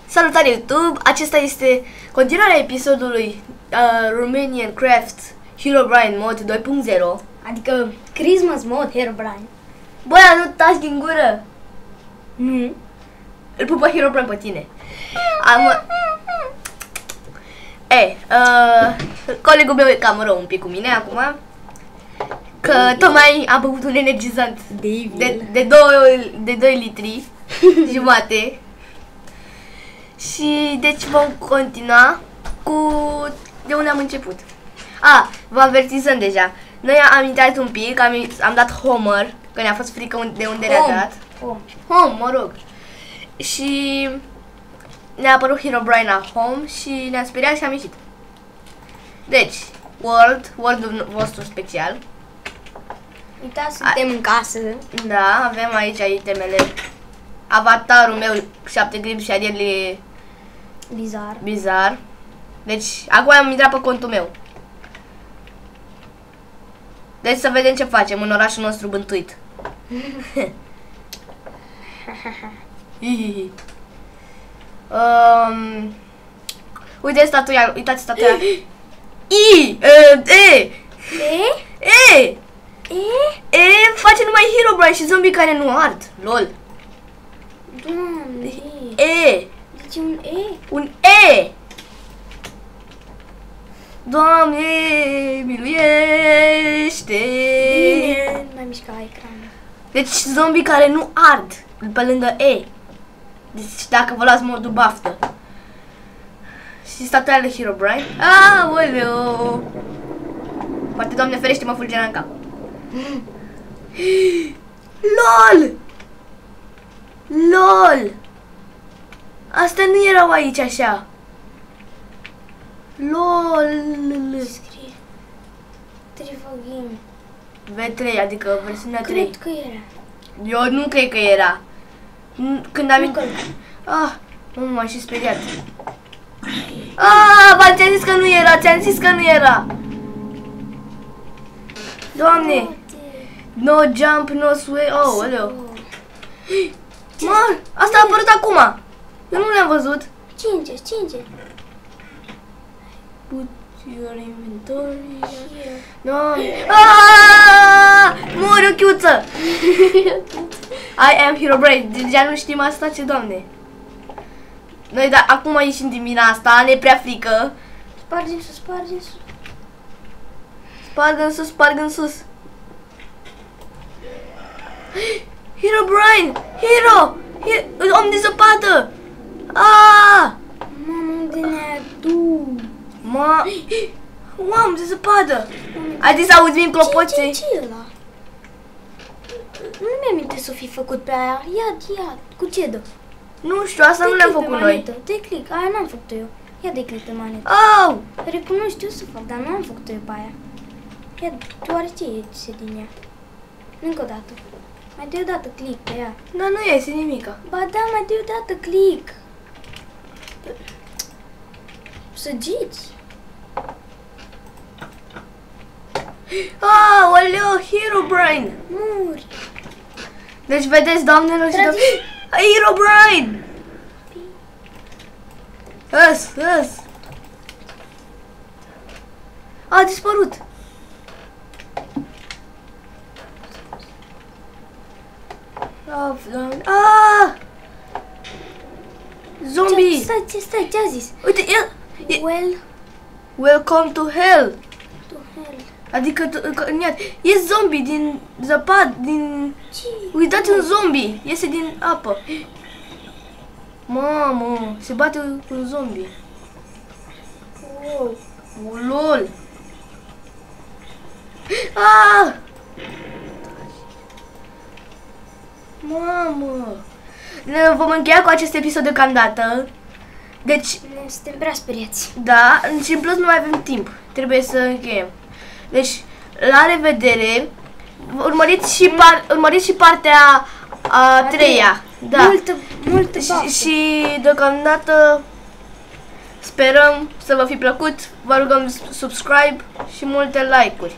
Salutare YouTube! Acesta este continuarea episodului Romanian Craft Herobrine Mod 2.0. Adică Christmas Mod Herobrine. Băi, nu taci din gură! Nu. Îl pupă Herobrine pe tine. Colegul meu e cam rău un pic cu mine acum. Că tocmai a băut un energizant de 2 litri jumate. Și deci vom continua cu de unde am început. Vă avertizăm deja. Noi am intrat un pic, am dat Homer, că ne-a fost frică de unde ne-a dat. Home, mă rog. Și ne-a apărut Herobrine la home și ne-a speriat și am ieșit. Deci, world-ul vostru special. Uitați, suntem în casă. Da, avem aici itemele. Avatarul meu, 7 grip și adierle bizar. Deci, acum am intrat pe contul meu. Deci să vedem ce facem în orașul nostru bântuit. Uite statuia, uitați statuia. Face numai Herobrine și zombie care nu ard. LOL. Doamne. Deci un E. Un E. Doamne, miluiește. Bine, mai mișca ecranul. Deci zombie care nu ard pe lângă E. Deci dacă vă luați modul baftă. Și statuia de Herobrine. Aoleu. Poate, Doamne ferește, mă fulgera în cap. LOL! LOL! Astea nu erau aici așa. LOL! Scrie Trivo Game. V3, adică versiunea 3. Cred că era. Eu nu cred că era. Când am intrat. M-am și speriat. Ți-am zis că nu era, ți-am zis că nu era. Doamne. No jump, no sway. Aleu. Mă, asta a apărut acum. Eu nu le-am văzut. Cinge. Put your inventory. No. Mori o chiuță. I am Herobrine. Deja nu știm asta, ce Doamne. Noi acum ieșim din mina asta, ne prea frică. Spargi în sus. Sparg în sus. Herobrine! Om de zăpadă! Mamă, unde ne-a dus? Om de zăpadă! Ai să auzi din clopoțe? Ce e ăla? Nu mi-am aminte să fi făcut pe aia. Ia, cu ce dă? Nu știu, asta nu le-am făcut noi. De click, aia n-am făcut eu. Ia de click pe manetă. Recunosc, știu să fac, dar nu am făcut eu pe aia. Ia, deoarece iese din ea. Încă o dată. Mai de o dată click pe ea. Da, nu iese nimica. Ba da, mai de o dată click. Săgiți. Oleo, Herobrine! Muri. Deci vedeți, doamnelor și domnilor, Herobrine! Îs! A dispărut! Zombie! Stai, ce-a zis? Uite, Welcome to hell! Adică, e zombie din zăpadă, din... Uitați un zombie, iese din apă. Mamă, se bate un zombie. LOL! Mamă! Ne vom încheia cu acest episod deocamdată. Deci... Suntem prea speriați. Da, și în plus nu mai avem timp. Trebuie să încheiem. Deci, la revedere. Urmăriți și partea a treia. Da. Multă și deocamdată sperăm să vă fi plăcut. Vă rugăm subscribe și multe like-uri.